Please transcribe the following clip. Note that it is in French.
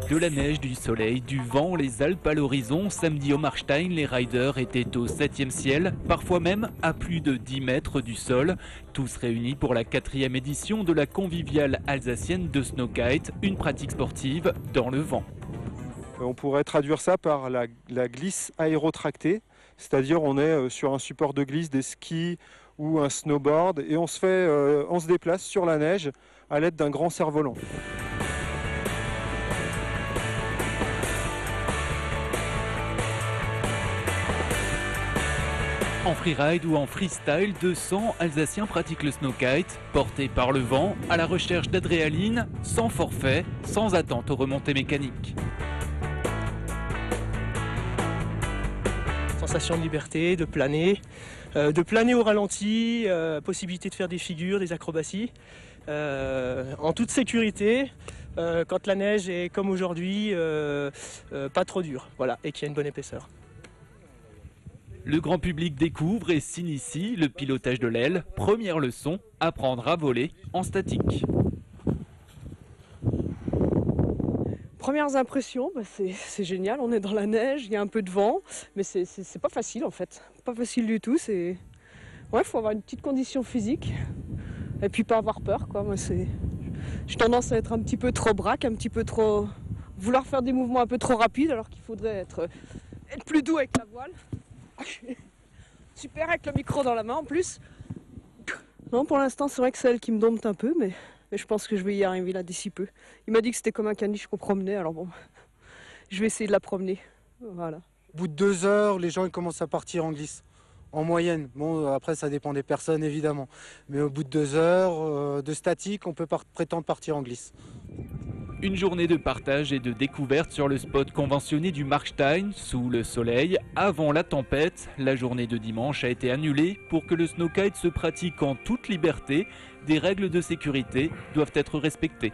De la neige, du soleil, du vent, les Alpes à l'horizon, samedi au Markstein, les riders étaient au 7e ciel, parfois même à plus de 10 mètres du sol. Tous réunis pour la 4e édition de la conviviale alsacienne de snowkite, une pratique sportive dans le vent. On pourrait traduire ça par la glisse aérotractée, c'est-à-dire on est sur un support de glisse, des skis ou un snowboard et on se déplace sur la neige à l'aide d'un grand cerf-volant. En freeride ou en freestyle, 200 Alsaciens pratiquent le snowkite, portés par le vent, à la recherche d'adrénaline, sans forfait, sans attente aux remontées mécaniques. Sensation de liberté, de planer au ralenti, possibilité de faire des figures, des acrobaties, en toute sécurité, quand la neige est comme aujourd'hui, pas trop dure, voilà, et qu'il y a une bonne épaisseur. Le grand public découvre et s'initie le pilotage de l'aile. Première leçon, apprendre à voler en statique. Premières impressions, c'est génial, on est dans la neige, il y a un peu de vent, mais c'est pas facile en fait. Pas facile du tout, ouais, faut avoir une petite condition physique et puis pas avoir peur, quoi. Moi, j'ai tendance à être un petit peu trop braque, un petit peu trop... vouloir faire des mouvements un peu trop rapides alors qu'il faudrait être plus doux avec la voile. Super avec le micro dans la main en plus. Non, pour l'instant c'est vrai que c'est elle qui me dompte un peu, mais je pense que je vais y arriver là d'ici peu. Il m'a dit que c'était comme un caniche qu'on promenait, alors bon, je vais essayer de la promener. Voilà. Au bout de 2 heures, les gens ils commencent à partir en glisse. En moyenne. Bon, après ça dépend des personnes évidemment. Mais au bout de 2 heures de statique, on peut prétendre partir en glisse. Une journée de partage et de découverte sur le spot conventionné du Markstein, sous le soleil, avant la tempête. La journée de dimanche a été annulée pour que le snowkite se pratique en toute liberté. Des règles de sécurité doivent être respectées.